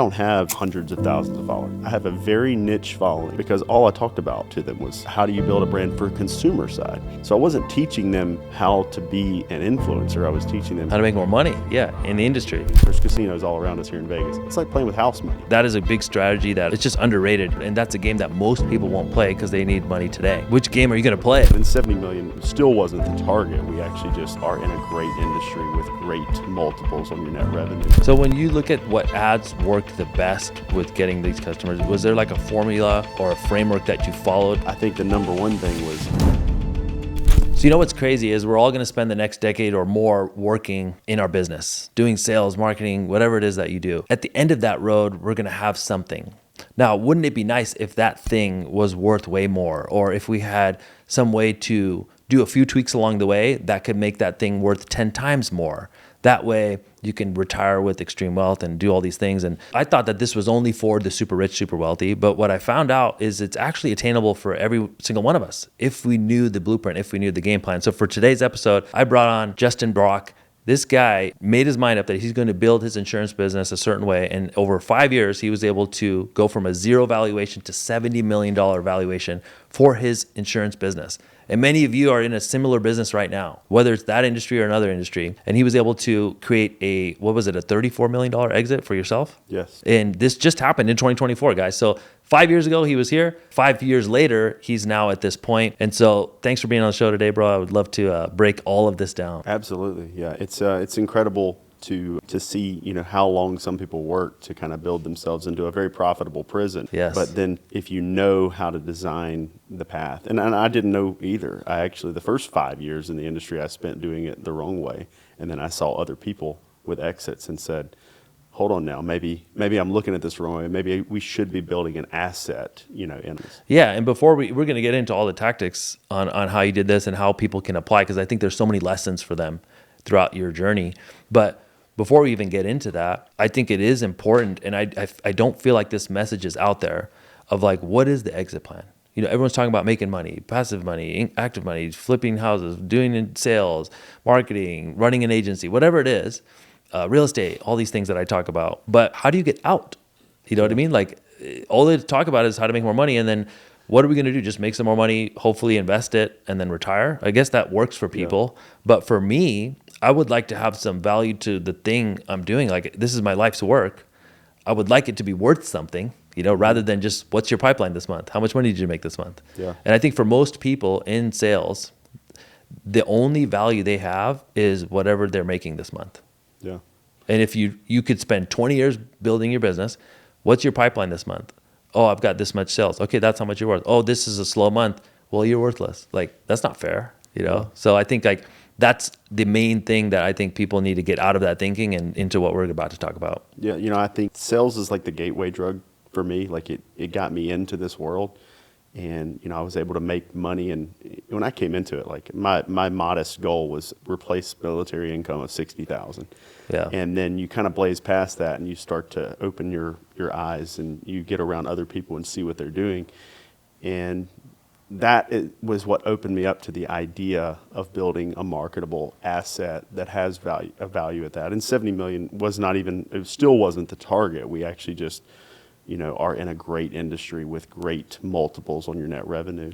I don't have hundreds of thousands of followers. I have a very niche following because all I talked about to them was how do you build a brand for consumer side. So I wasn't teaching them how to be an influencer. I was teaching them how to make more money, in the industry. There's casinos all around us here in Vegas. It's like playing with house money. That is a big strategy that it's just underrated, and that's a game that most people won't play because they need money today. Which game are you going to play? And 70 million still wasn't the target. We actually just are in a great industry with great multiples on your net revenue. So when you look at what ads worked the best with getting these customers, was there like a formula or a framework that you followed? I think the number one thing was, so you know what's crazy is we're all going to spend the next decade or more working in our business, doing sales, marketing, whatever it is that you do. At the end of that road, we're going to have something. Now, wouldn't it be nice if that thing was worth way more, or if we had some way to do a few tweaks along the way that could make that thing worth 10 times more? That way you can retire with extreme wealth and do all these things. And I thought that this was only for the super rich, super wealthy. But what I found out is it's actually attainable for every single one of us if we knew the blueprint, if we knew the game plan. So for today's episode, I brought on Justin Brock. This guy made his mind up that he's going to build his insurance business a certain way. And over 5 years, he was able to go from a zero valuation to $70 million valuation for his insurance business. And many of you are in a similar business right now, whether it's that industry or another industry. And he was able to create a $34 million exit for yourself? yes. And this just happened in 2024, guys. So 5 years ago, he was here. 5 years later, he's now at this point. And so thanks for being on the show today, bro. I would love to break all of this down. Absolutely. Yeah. It's incredible to see, how long some people work to kind of build themselves into a very profitable prison. Yes. But then if you know how to design the path, and I didn't know either. I actually, the first 5 years in the industry, I spent doing it the wrong way. And then I saw other people with exits and said, hold on now, maybe I'm looking at this wrong way. Maybe we should be building an asset, in this. Yeah, and before we're going to get into all the tactics on how you did this and how people can apply, because I think there's so many lessons for them throughout your journey. But before we even get into that, I think it is important, and I don't feel like this message is out there of like, what is the exit plan? Everyone's talking about making money, passive money, active money, flipping houses, doing sales, marketing, running an agency, whatever it is, real estate, all these things that I talk about. But how do you get out? You know what I mean? Like, all they talk about is how to make more money, and then what are we going to do? Just make some more money, hopefully invest it, and then retire? I guess that works for people. Yeah. But for me, I would like to have some value to the thing I'm doing. Like, this is my life's work. I would like it to be worth something, rather than just, what's your pipeline this month? How much money did you make this month? Yeah. And I think for most people in sales, the only value they have is whatever they're making this month. Yeah. And if you could spend 20 years building your business, what's your pipeline this month? Oh, I've got this much sales. Okay, that's how much you're worth. Oh, this is a slow month. Well, you're worthless. Like, that's not fair, So I think like that's the main thing that I think people need to get out of that thinking and into what we're about to talk about. Yeah, I think sales is like the gateway drug for me. Like it got me into this world, and I was able to make money. And when I came into it, like my modest goal was replace military income of $60,000. Yeah. And then you kind of blaze past that, and you start to open your eyes, and you get around other people and see what they're doing, and that was what opened me up to the idea of building a marketable asset that has value at that. And 70 million was not even, it still wasn't the target. We actually just, are in a great industry with great multiples on your net revenue.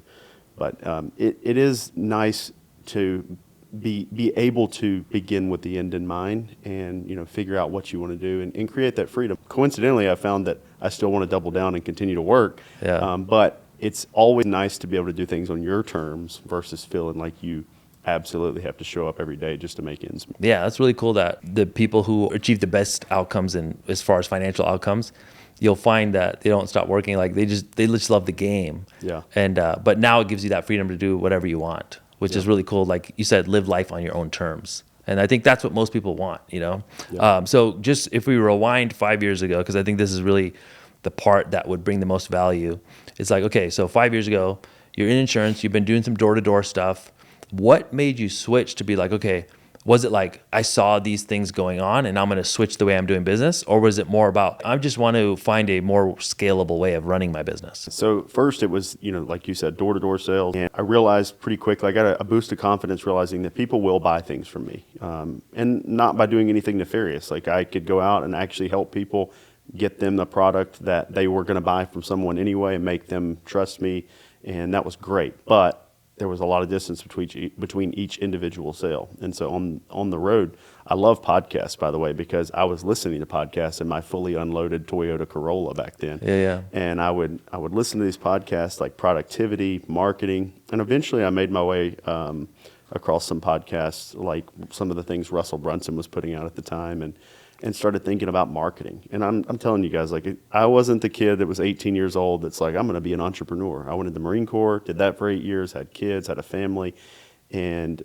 But it is nice to be able to begin with the end in mind and, figure out what you want to do and create that freedom. Coincidentally, I found that I still want to double down and continue to work. Yeah. But it's always nice to be able to do things on your terms versus feeling like you absolutely have to show up every day just to make ends meet. Yeah, that's really cool that the people who achieve the best outcomes in as far as financial outcomes, you'll find that they don't stop working. Like they just love the game. Yeah. And but now it gives you that freedom to do whatever you want, which is really cool. Like you said, live life on your own terms. And I think that's what most people want, Yeah. So just if we rewind 5 years ago, because I think this is really the part that would bring the most value. It's like, okay, so 5 years ago, you're in insurance, you've been doing some door-to-door stuff. What made you switch to be like, okay, was it like I saw these things going on and I'm going to switch the way I'm doing business? Or was it more about I just want to find a more scalable way of running my business? So first it was, like you said, door-to-door sales. And I realized pretty quickly, I got a boost of confidence realizing that people will buy things from me. And not by doing anything nefarious. Like I could go out and actually help people get them the product that they were going to buy from someone anyway and make them trust me. And that was great. But there was a lot of distance between each individual sale. And so on the road, I love podcasts, by the way, because I was listening to podcasts in my fully unloaded Toyota Corolla back then. Yeah. And I would listen to these podcasts like productivity, marketing, and eventually I made my way across some podcasts like some of the things Russell Brunson was putting out at the time, and started thinking about marketing. And I'm telling you guys, like, I wasn't the kid that was 18 years old that's like, I'm going to be an entrepreneur. I went into the Marine Corps, did that for 8 years, had kids, had a family, and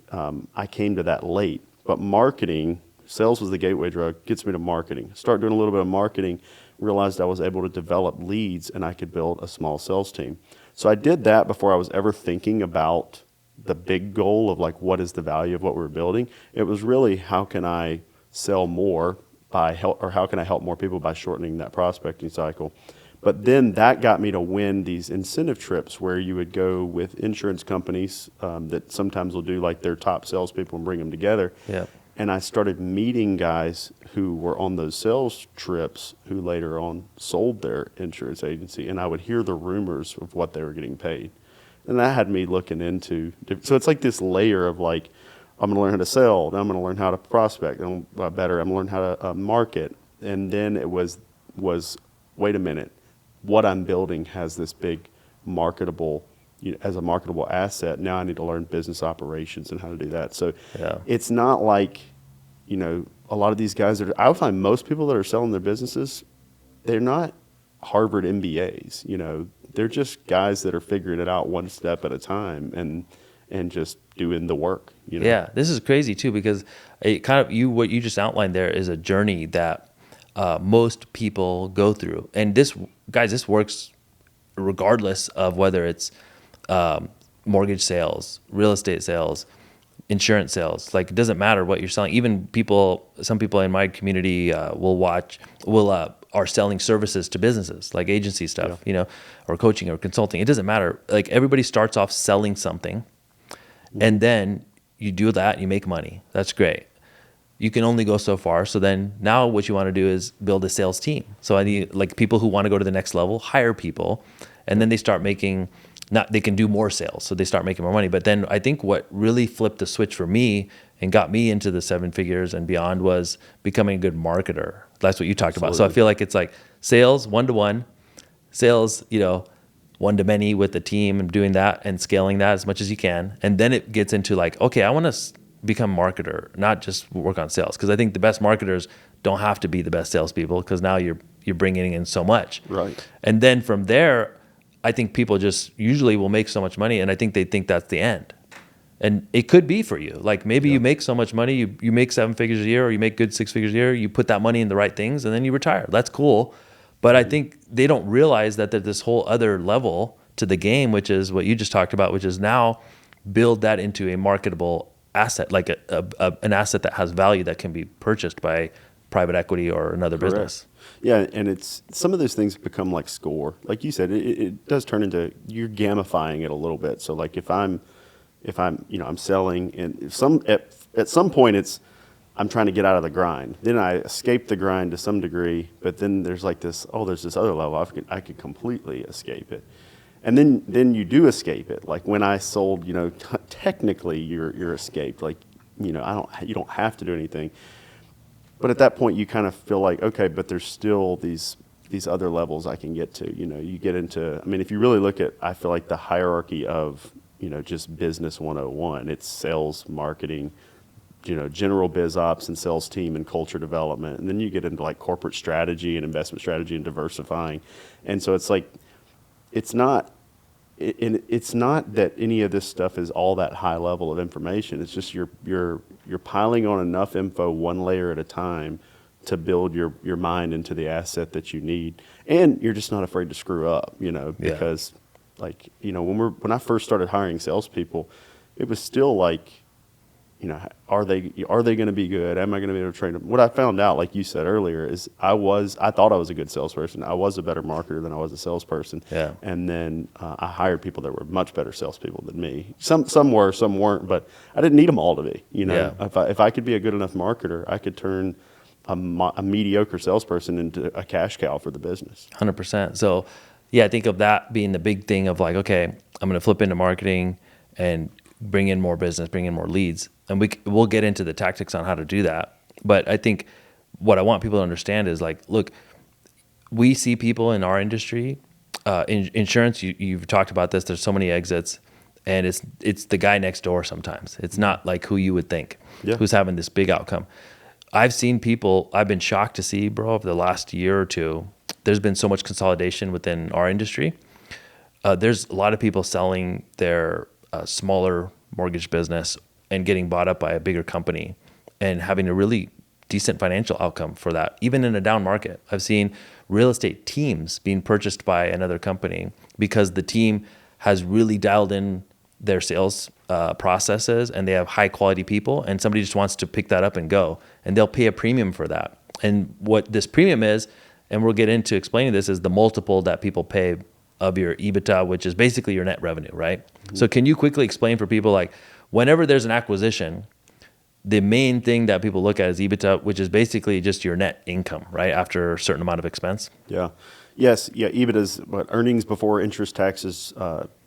I came to that late. But marketing, sales was the gateway drug, gets me to marketing. Start doing a little bit of marketing, realized I was able to develop leads and I could build a small sales team. So I did that before I was ever thinking about the big goal of like, what is the value of what we're building? It was really, how can I sell more or how can I help more people by shortening that prospecting cycle? But then that got me to win these incentive trips where you would go with insurance companies that sometimes will do like their top salespeople and bring them together. Yeah. And I started meeting guys who were on those sales trips who later on sold their insurance agency, and I would hear the rumors of what they were getting paid. And that had me looking into, so it's like this layer of like, I'm going to learn how to sell. Then I'm going to learn how to prospect. I'm going to learn how to market. And then it was, wait a minute, what I'm building has this big marketable, as a marketable asset. Now I need to learn business operations and how to do that. So It's not like, a lot of these guys I find most people that are selling their businesses, they're not Harvard MBAs. They're just guys that are figuring it out one step at a time and just doing the work. Yeah, this is crazy too, because it kind of what you just outlined there is a journey that most people go through. And this works regardless of whether it's mortgage sales, real estate sales, insurance sales. Like, it doesn't matter what you're selling. Even some people in my community are selling services to businesses, like agency stuff, or coaching or consulting. It doesn't matter. Like, everybody starts off selling something, and then you do that, you make money. That's great. You can only go so far. So then now what you want to do is build a sales team. So I need, like, people who want to go to the next level, hire people, and then they start making, they can do more sales. So they start making more money. But then I think what really flipped the switch for me and got me into the 7 figures and beyond was becoming a good marketer. That's what you talked about. So I feel like it's like sales 1-to-1, sales, 1-to-many with the team, and doing that and scaling that as much as you can. And then it gets into like, okay, I want to become a marketer, not just work on sales. Because I think the best marketers don't have to be the best salespeople, because now you're bringing in so much. Right. And then from there, I think people just usually will make so much money, and I think they think that's the end. And it could be for you. Like, maybe you make so much money, you make 7 figures a year, or you make good 6 figures a year, you put that money in the right things, and then you retire. That's cool. But I think they don't realize that there's this whole other level to the game, which is what you just talked about, which is now build that into a marketable asset, like an asset that has value that can be purchased by private equity or another business. Yeah, and it's some of those things become like score. Like you said, it does turn into, you're gamifying it a little bit. So like if I'm I'm selling, and at some point it's, I'm trying to get out of the grind. Then I escape the grind to some degree, but then there's like this, there's this other level. I could completely escape it. And then you do escape it. Like when I sold, technically you're escaped. Like, you don't have to do anything. But at that point you kind of feel like, okay, but there's still these other levels I can get to. You get into, if you really look at, I feel like the hierarchy of, just business 101, it's sales, marketing, general biz ops and sales team and culture development. And then you get into like corporate strategy and investment strategy and diversifying. And so it's like, it's not that any of this stuff is all that high level of information. It's just you're piling on enough info one layer at a time to build your mind into the asset that you need. And you're just not afraid to screw up, because like, when I first started hiring salespeople, it was still like, are they going to be good? Am I going to be able to train them? What I found out, like you said earlier, is I thought I was a good salesperson. I was a better marketer than I was a salesperson. Yeah. And then I hired people that were much better salespeople than me. Some were, some weren't, but I didn't need them all to be. If I could be a good enough marketer, I could turn a mediocre salesperson into a cash cow for the business. 100%. So, yeah, I think of that being the big thing of like, okay, I'm going to flip into marketing and bring in more business, bring in more leads. And we'll get into the tactics on how to do that. But I think what I want people to understand is like, look, we see people in our industry, insurance, you've talked about this, there's so many exits, and it's the guy next door sometimes. It's not like who you would think, who's having this big outcome. I've seen people, I've been shocked to see, bro, over the last year or two, there's been so much consolidation within our industry. There's a lot of people selling their smaller mortgage business and getting bought up by a bigger company and having a really decent financial outcome for that, even in a down market. I've seen real estate teams being purchased by another company because the team has really dialed in their sales processes and they have high quality people, and somebody just wants to pick that up and go, and they'll pay a premium for that. And what this premium is, and we'll get into explaining this, is the multiple that people pay of your EBITDA, which is basically your net revenue, right? Mm-hmm. So can you quickly explain for people, like, whenever there's an acquisition, the main thing that people look at is EBITDA, which is basically just your net income, right? After a certain amount of expense. Yeah. Yes. Yeah. EBITDA is what? Earnings before interest, taxes,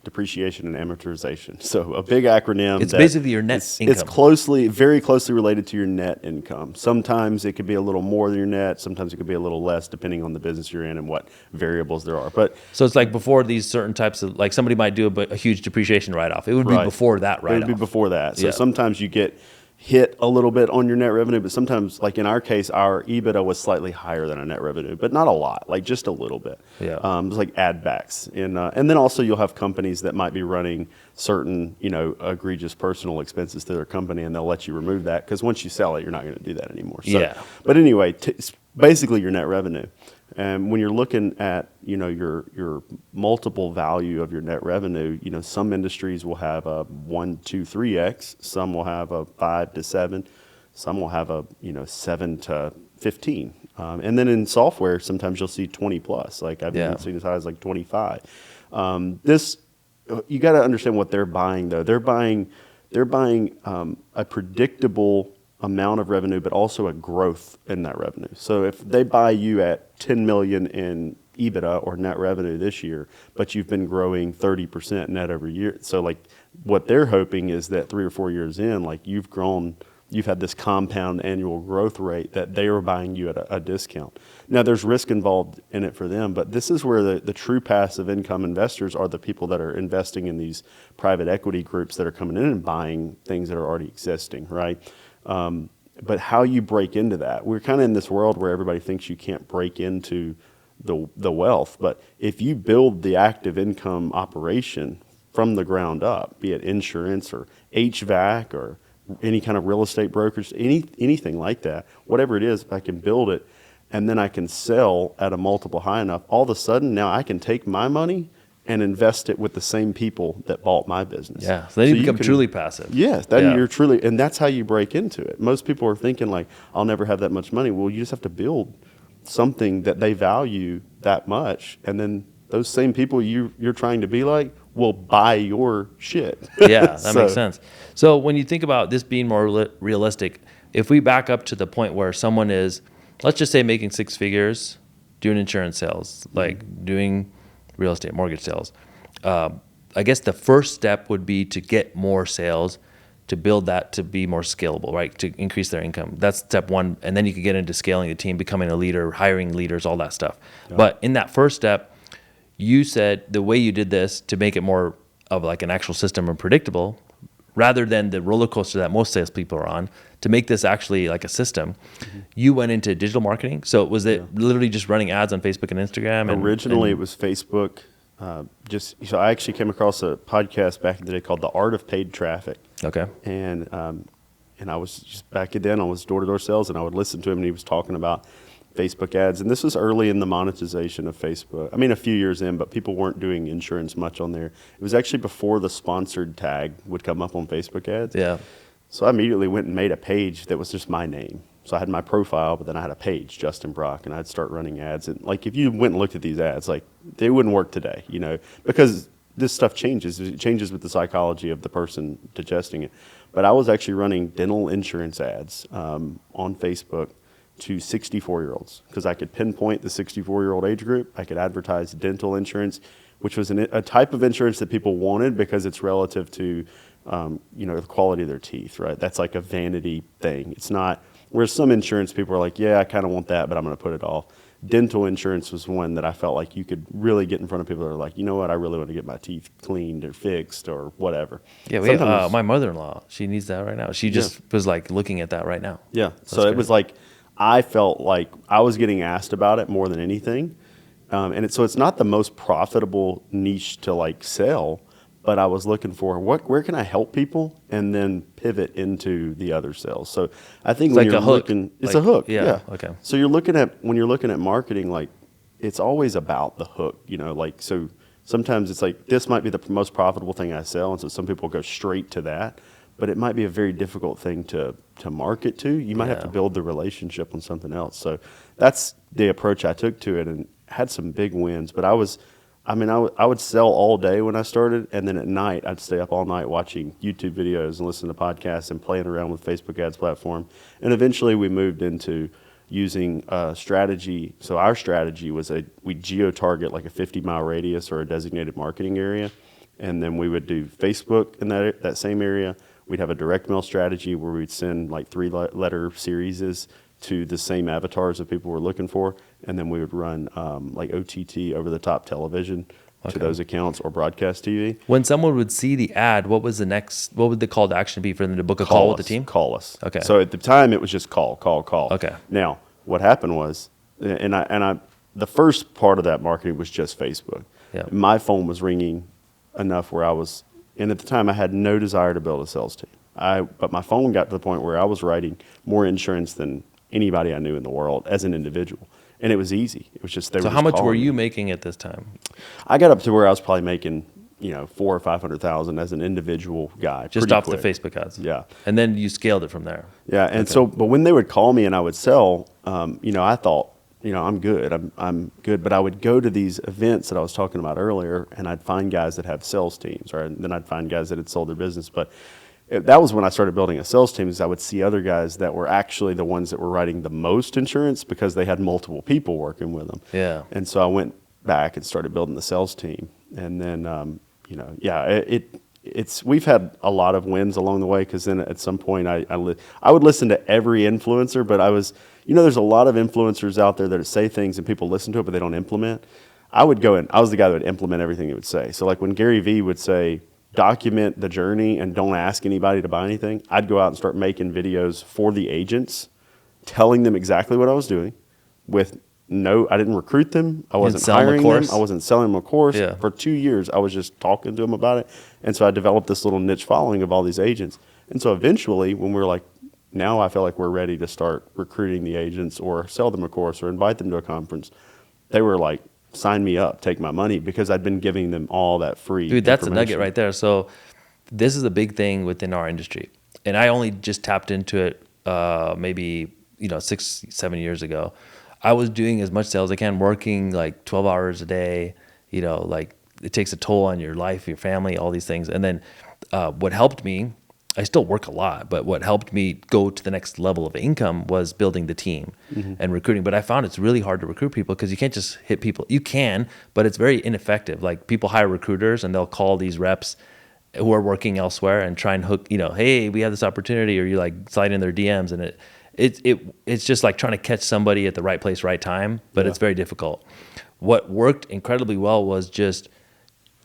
depreciation, and amortization. So a big acronym. It's basically your net income. It's very closely related to your net income. Sometimes it could be a little more than your net. Sometimes it could be a little less, depending on the business you're in and what variables there are. But so it's like before these certain types of, like somebody might do a huge depreciation write-off. It would be before that write-off. It would be before that. So sometimes you get hit a little bit on your net revenue, but sometimes, like in our case, our EBITDA was slightly higher than our net revenue, but not a lot, like just a little bit. Yeah. It's like add backs. And then also you'll have companies that might be running certain, egregious personal expenses to their company, and they'll let you remove that because once you sell it, you're not going to do that anymore. So, yeah. But anyway, it's basically your net revenue. And when you're looking at, your multiple value of your net revenue, some industries will have a 1, 2, 3x. Some will have a 5 to 7. Some will have a, 7 to 15. And then in software, sometimes you'll see 20 plus. Like I've even seen as high as like 25. You got to understand what they're buying though. They're buying a predictable amount of revenue, but also a growth in that revenue. So if they buy you at 10 million in EBITDA or net revenue this year, but you've been growing 30% net every year. So like what they're hoping is that 3 or 4 years in, like you've had this compound annual growth rate that they are buying you at a discount. Now there's risk involved in it for them, but this is where the true passive income investors are the people that are investing in these private equity groups that are coming in and buying things that are already existing, right? But how you break into that, we're kind of in this world where everybody thinks you can't break into the wealth. But if you build the active income operation from the ground up, be it insurance or HVAC or any kind of real estate brokerage, anything like that, whatever it is, if I can build it and then I can sell at a multiple high enough, all of a sudden now I can take my money and invest it with the same people that bought my business. Yeah, so then you become truly passive. Yes, you're truly, and that's how you break into it. Most people are thinking like, I'll never have that much money. Well, you just have to build something that they value that much, and then those same people you're trying to be like will buy your shit. Yeah, that makes sense. So when you think about this being more realistic, if we back up to the point where someone is, let's just say making 6 figures, doing insurance sales, like doing real estate mortgage sales, I guess the first step would be to get more sales, to build that to be more scalable, right? To increase their income. That's step one. And then you could get into scaling the team, becoming a leader, hiring leaders, all that stuff. Yeah. But in that first step, you said the way you did this to make it more of like an actual system and predictable, rather than the roller coaster that most salespeople are on, to make this actually like a system, you went into digital marketing. So was it literally just running ads on Facebook and Instagram? Originally, it was Facebook. So I actually came across a podcast back in the day called The Art of Paid Traffic. Okay. And I was just back then, I was door-to-door sales, and I would listen to him, and he was talking about Facebook ads. And this was early in the monetization of Facebook. I mean, a few years in, but people weren't doing insurance much on there. It was actually before the sponsored tag would come up on Facebook ads. Yeah. So I immediately went and made a page that was just my name. So I had my profile, but then I had a page, Justin Brock, and I'd start running ads. And like, if you went and looked at these ads, like they wouldn't work today, because this stuff changes. It changes with the psychology of the person digesting it. But I was actually running dental insurance ads on Facebook to 64-year-olds because I could pinpoint the 64-year-old age group. I could advertise dental insurance, which was a type of insurance that people wanted because it's relative to, the quality of their teeth, right? That's like a vanity thing. It's not, whereas some insurance people are like, yeah, I kind of want that, but I'm going to put it off. Dental insurance was one that I felt like you could really get in front of people that are like, you know what, I really want to get my teeth cleaned or fixed or whatever. Yeah, my mother-in-law, she needs that right now. She just was like looking at that right now. Yeah, so it was like, I felt like I was getting asked about it more than anything. So it's not the most profitable niche to like sell, but I was looking for where can I help people and then pivot into the other sales. So I think when you're looking, it's a hook. Yeah. Okay. So when you're looking at marketing, like it's always about the hook, like, so sometimes it's like, this might be the most profitable thing I sell. And so some people go straight to that, but it might be a very difficult thing to market to. You might have to build the relationship on something else. So that's the approach I took to it and had some big wins, but I would sell all day when I started, and then at night I'd stay up all night watching YouTube videos and listening to podcasts and playing around with Facebook ads platform. And eventually we moved into using a strategy. So our strategy was we geo-target like a 50-mile radius or a designated marketing area, and then we would do Facebook in that same area. We'd have a direct mail strategy where we'd send like 3-letter series to the same avatars that people were looking for, and then we would run like OTT, over-the-top television, to those accounts or broadcast TV. When someone would see the ad, what would the call to action be for them to book a call with the team? Call us. Okay. So at the time, it was just call. Okay. Now, what happened was, the first part of that marketing was just Facebook. Yeah. My phone was ringing enough where and at the time, I had no desire to build a sales team. But my phone got to the point where I was writing more insurance than anybody I knew in the world as an individual. And it was easy. It was just So how much were you making at this time? I got up to where I was probably making, $400,000 or $500,000 as an individual guy. Just off the Facebook ads. Yeah. And then you scaled it from there. Yeah. And but when they would call me and I would sell, I thought, I'm good. I'm good. But I would go to these events that I was talking about earlier, and I'd find guys that have sales teams, right? And then I'd find guys that had sold their business. But that was when I started building a sales team, is I would see other guys that were actually the ones that were writing the most insurance because they had multiple people working with them. Yeah. And so I went back and started building the sales team. And then, we've had a lot of wins along the way, because then at some point I would listen to every influencer, but there's a lot of influencers out there that say things and people listen to it, but they don't implement. I would go and I was the guy that would implement everything he would say. So like when Gary Vee would say, document the journey and don't ask anybody to buy anything, I'd go out and start making videos for the agents, telling them exactly what I was doing. I didn't recruit them. I wasn't hiring them. I wasn't selling them a course. Yeah. For 2 years, I was just talking to them about it. And so I developed this little niche following of all these agents. And so eventually, when we were like, now I feel like we're ready to start recruiting the agents or sell them a course or invite them to a conference, they were like, sign me up, take my money, because I'd been giving them all that free Dude, that's a nugget right there. So this is a big thing within our industry. And I only just tapped into it maybe 6-7 years ago. I was doing as much sales as I can, working like 12 hours a day, like it takes a toll on your life, your family, all these things. And then what helped me, I still work a lot, but what helped me go to the next level of income was building the team and recruiting. But I found it's really hard to recruit people because you can't just hit people. You can, but it's very ineffective. Like people hire recruiters and they'll call these reps who are working elsewhere and try and hook, hey, we have this opportunity, or you like slide in their DMs, and it's just like trying to catch somebody at the right place, right time, but it's very difficult. What worked incredibly well was just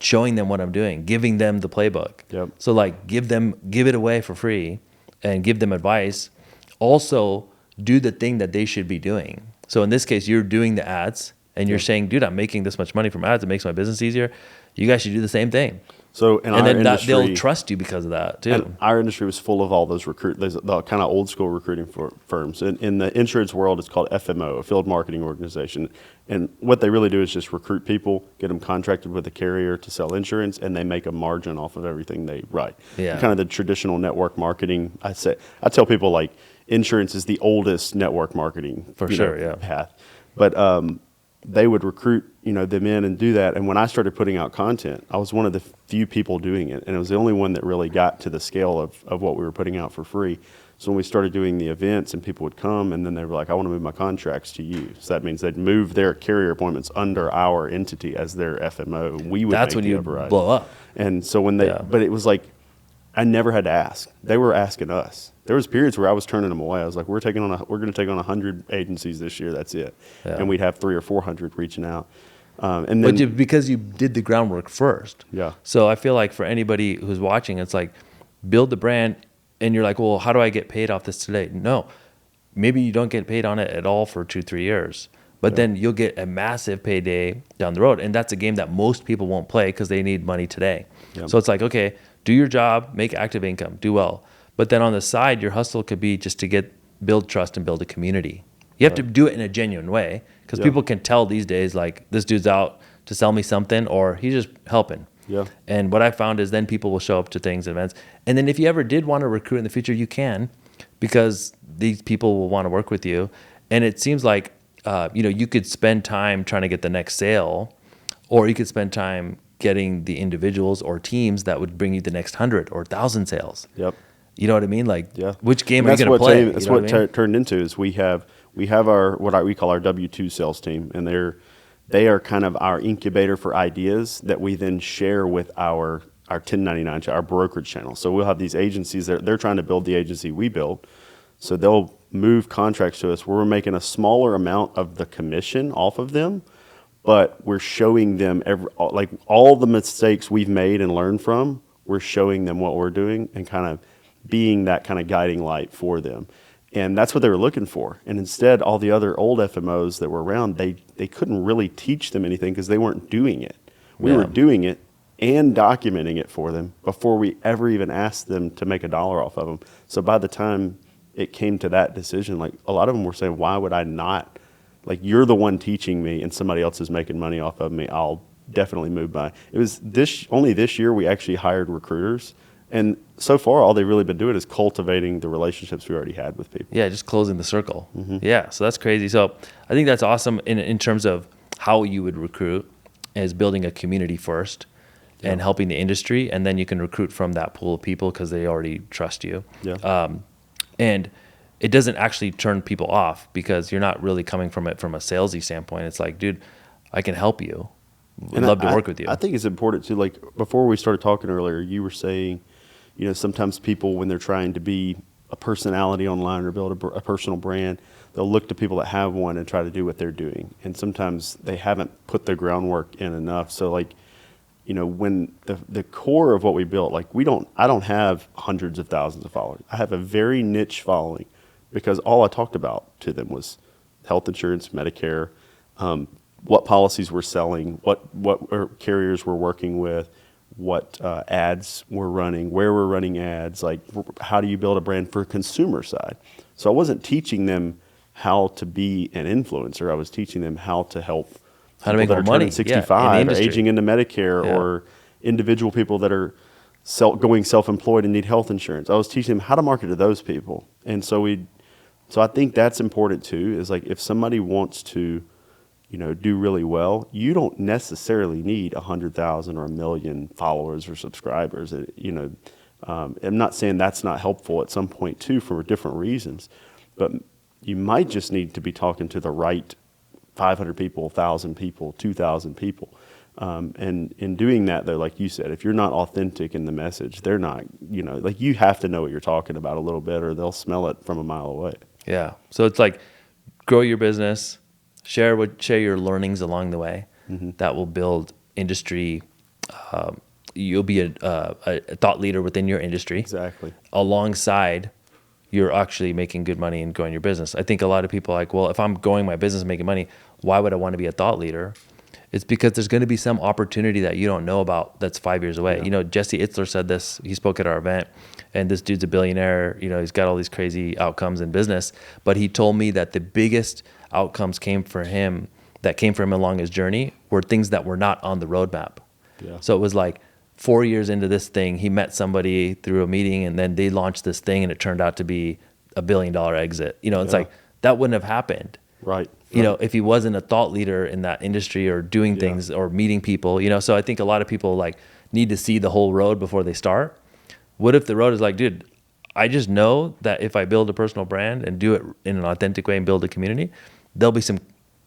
showing them what I'm doing, giving them the playbook. Yep. So like give it away for free and give them advice. Also do the thing that they should be doing. So in this case, you're doing the ads and you're saying, dude, I'm making this much money from ads. It makes my business easier. You guys should do the same thing. So they'll trust you because of that too. And our industry was full of all those the kind of old school recruiting firms. In the insurance world, it's called FMO, a field marketing organization. And what they really do is just recruit people, get them contracted with a carrier to sell insurance, and they make a margin off of everything they write. Yeah. Kind of the traditional network marketing. I tell people like insurance is the oldest network marketing path. But they would recruit them in and do that. And when I started putting out content, I was one of the few people doing it, and it was the only one that really got to the scale of what we were putting out for free. So when we started doing the events and people would come and then they were like, I want to move my contracts to you. So that means they'd move their carrier appointments under our entity as their FMO. We would That's make when the you override. blow up. And so when they, Yeah. but it was like, I never had to ask. They were asking us. There was periods where I was turning them away. I was like, we're going to take on 100 agencies this year. That's it. Yeah. And we'd have 300 or 400 reaching out. And then, Because you did the groundwork first. Yeah. So I feel like for anybody who's watching, it's like build the brand and you're like, well, how do I get paid off this today? No, maybe you don't get paid on it at all for 2-3 years, but then you'll get a massive payday down the road. And that's a game that most people won't play because they need money today. Yeah. So it's like, okay, do your job, make active income, do well. But then on the side, your hustle could be just to build trust and build a community. You have to do it in a genuine way because people can tell these days, like, this dude's out to sell me something or he's just helping. Yeah. And what I found is then people will show up to things, events. And then if you ever did want to recruit in the future, you can, because these people will want to work with you. And it seems like, you could spend time trying to get the next sale, or you could spend time getting the individuals or teams that would bring you the next 100 or 1,000 sales. Yep. You know what I mean? Like, Yeah. which game And are you going to play? That's You know what I mean? turned into is we have our we call our W-2 sales team, and they are kind of our incubator for ideas that we then share with our 1099, our brokerage channel. So we'll have these agencies that they're trying to build the agency we build. So they'll move contracts to us where we're making a smaller amount of the commission off of them, but we're showing them all the mistakes we've made and learned from. We're showing them what we're doing and kind of being that kind of guiding light for them. And that's what they were looking for. And instead, all the other old FMOs that were around, they couldn't really teach them anything because they weren't doing it. We were doing it and documenting it for them before we ever even asked them to make $1 off of them. So by the time it came to that decision, like, a lot of them were saying, why would I not? Like, you're the one teaching me and somebody else is making money off of me. I'll definitely move by. It was only this year we actually hired recruiters. And so far, all they've really been doing is cultivating the relationships we already had with people. Yeah, just closing the circle. Yeah, so that's crazy. So I think that's awesome in terms of how you would recruit, is building a community first and helping the industry, and then you can recruit from that pool of people because they already trust you. Yeah. And it doesn't actually turn people off because you're not really coming from it from a salesy standpoint. It's like, dude, I can help you. Would love to work with you. I think it's important to, like, before we started talking earlier, you were saying, sometimes people, when they're trying to be a personality online or build a personal brand, they'll look to people that have one and try to do what they're doing. And sometimes they haven't put the groundwork in enough. So, like, when the core of what we built, like, I don't have hundreds of thousands of followers. I have a very niche following because all I talked about to them was health insurance, Medicare, what policies we're selling, what carriers we're working with, what ads we're running, where we're running ads, like, how do you build a brand for consumer side. So I wasn't teaching them how to be an influencer. I was teaching them how to help how to make more money, 65 or aging into Medicare, or individual people that are going self-employed and need health insurance. I was teaching them how to market to those people. And so I think that's important too, is like, if somebody wants to, do really well, you don't necessarily need 100,000 or 1 million followers or subscribers. I'm not saying that's not helpful at some point too for different reasons, but you might just need to be talking to the right 500 people, 1,000 people, 2,000 people. And in doing that, though, like you said, if you're not authentic in the message, they're not, like, you have to know what you're talking about a little bit or they'll smell it from a mile away. Yeah. So it's like, grow your business, share your learnings along the way. That will build industry. You'll be a thought leader within your industry. Exactly. Alongside, you're actually making good money and growing your business. I think a lot of people are like, well, if I'm growing my business and making money, why would I want to be a thought leader? It's because there's going to be some opportunity that you don't know about that's 5 years away. Yeah. Jesse Itzler said this. He spoke at our event, and this dude's a billionaire. He's got all these crazy outcomes in business. But he told me that the biggest outcomes came for him along his journey were things that were not on the roadmap. Yeah. So it was like 4 years into this thing, he met somebody through a meeting, and then they launched this thing, and it turned out to be $1 billion exit. It's like, that wouldn't have happened. Right. If he wasn't a thought leader in that industry or doing things or meeting people, so I think a lot of people, like, need to see the whole road before they start. What if the road is like, dude, I just know that if I build a personal brand and do it in an authentic way and build a community, there'll be some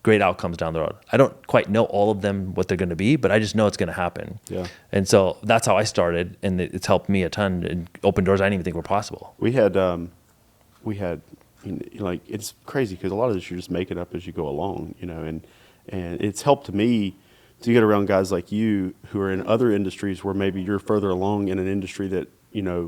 great outcomes down the road. I don't quite know all of them, what they're going to be, but I just know it's going to happen. Yeah. And so that's how I started, and it's helped me a ton and open doors I didn't even think were possible. We had, like, it's crazy because a lot of this you just make it up as you go along, and it's helped me to get around guys like you who are in other industries where maybe you're further along in an industry that,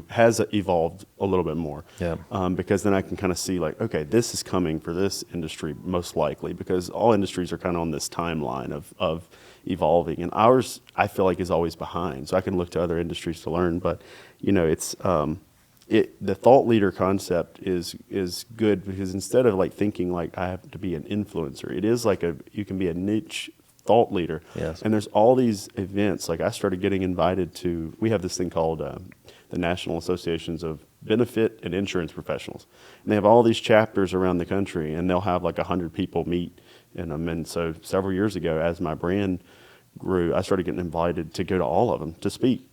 has evolved a little bit more. Yeah. Because then I can kind of see like, okay, this is coming for this industry most likely, because all industries are kind of on this timeline of evolving, and ours I feel like is always behind. So I can look to other industries to learn, but it's the thought leader concept is good, because instead of like thinking like I have to be an influencer, it is like you can be a niche thought leader. Yes. And there's all these events. Like I started getting invited to, we have this thing called the National Associations of Benefit and Insurance Professionals. And they have all these chapters around the country, and they'll have like 100 people meet in them. And so several years ago, as my brand grew, I started getting invited to go to all of them to speak.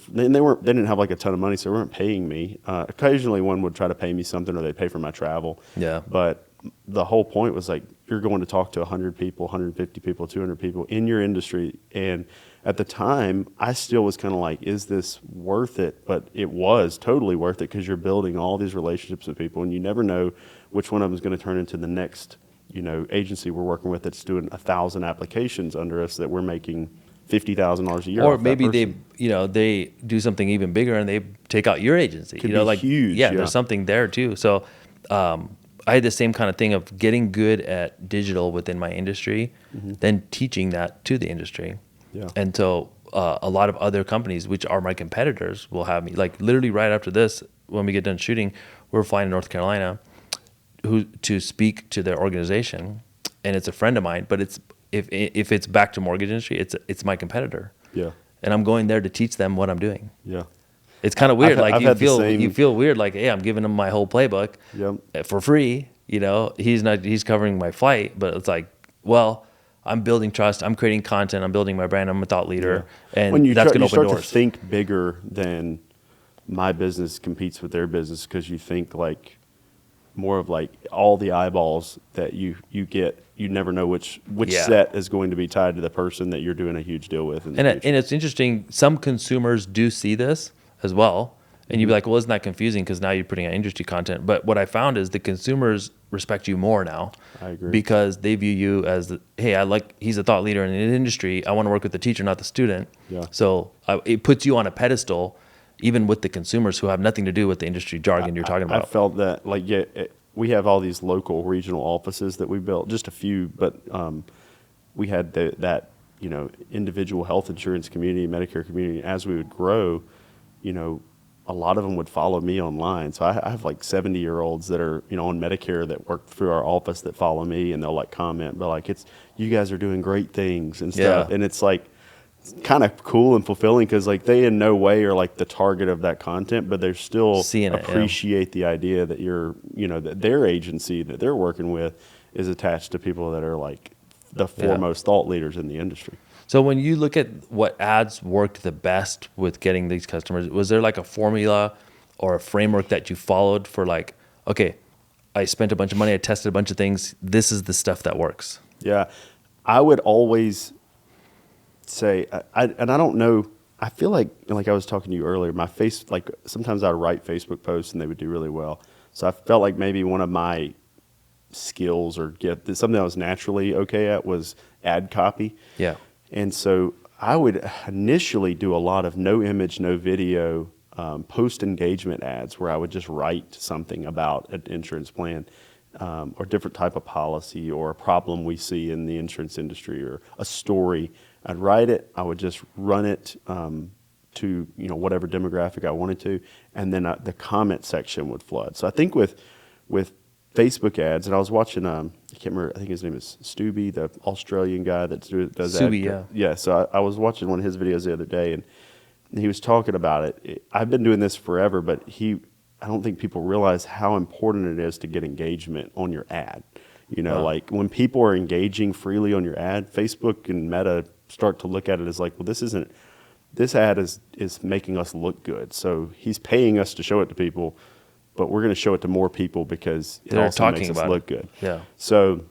They didn't have like a ton of money, so they weren't paying me. Occasionally one would try to pay me something, or they'd pay for my travel. Yeah. But the whole point was like, you're going to talk to 100 people, 150 people, 200 people in your industry. And at the time, I still was kind of like, is this worth it? But it was totally worth it, because you're building all these relationships with people, and you never know which one of them is going to turn into the next, agency we're working with that's doing 1,000 applications under us that we're making $50,000 a year. Or maybe they do something even bigger and they take out your agency. Could be like huge. Yeah, there's something there too. So I had the same kind of thing of getting good at digital within my industry, then teaching that to the industry. Yeah. And so a lot of other companies, which are my competitors, will have me. Like literally right after this, when we get done shooting, we're flying to North Carolina to speak to their organization, and it's a friend of mine, but if it's back to mortgage industry, it's my competitor. Yeah. And I'm going there to teach them what I'm doing. Yeah. It's kind of weird. I've had the same. You feel weird. Like, hey, I'm giving him my whole playbook for free. He's covering my flight, but it's like, well, I'm building trust. I'm creating content. I'm building my brand. I'm a thought leader, and that's going to open doors. You start to think bigger than my business competes with their business, because you think like more of like all the eyeballs that you get. You never know which set is going to be tied to the person that you're doing a huge deal with. And it's interesting. Some consumers do see this as well. And you'd be like, well, isn't that confusing? Because now you're putting out industry content. But what I found is the consumers respect you more now. I agree. Because they view you as, he's a thought leader in an industry. I want to work with the teacher, not the student. Yeah. So it puts you on a pedestal, even with the consumers who have nothing to do with the industry jargon you're talking about. I felt that, we have all these local regional offices that we built, just a few, but we had that individual health insurance community, Medicare community. As we would grow, a lot of them would follow me online. So I have like 70-year-olds that are on Medicare that work through our office that follow me, and they'll like comment, but like, you guys are doing great things and stuff. And it's like, it's kind of cool and fulfilling, because like they in no way are like the target of that content, but they're still appreciate the idea that you're, that their agency that they're working with is attached to people that are like the foremost thought leaders in the industry. So when you look at what ads worked the best with getting these customers, was there like a formula or a framework that you followed for like, okay, I spent a bunch of money, I tested a bunch of things, this is the stuff that works? Yeah, I would always say, I don't know, I feel like I was talking to you earlier, sometimes I would write Facebook posts and they would do really well. So I felt like maybe one of my skills or something I was naturally okay at was ad copy. Yeah. And so I would initially do a lot of no image, no video, post-engagement ads where I would just write something about an insurance plan, or different type of policy or a problem we see in the insurance industry or a story. I'd write it, I would just run it to whatever demographic I wanted to, and then the comment section would flood. So I think with Facebook ads, and I was watching, I can't remember, I think his name is Stubby, the Australian guy that does Stubby, that. Yeah, so I was watching one of his videos the other day, and he was talking about it. I've been doing this forever, but I don't think people realize how important it is to get engagement on your ad. Like when people are engaging freely on your ad, Facebook and Meta start to look at it as like, well, this ad is making us look good. So he's paying us to show it to people. but we're going to show it to more people because it They're also talking makes us about look it. good. Yeah. So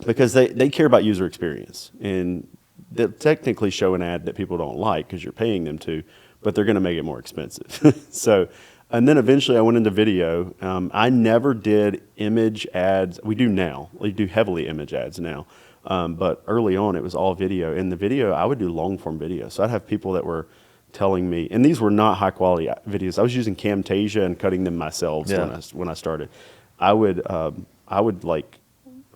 because they care about user experience, and they'll technically show an ad that people don't like because you're paying them to, but they're going to make it more expensive. So, and then eventually I went into video. I never did image ads. We do now. We do heavily image ads now. But early on, it was all video. In the video, I would do long form videos. So I'd have people that were telling me, and these were not high quality videos. I was using Camtasia and cutting them myself when I started. I would like,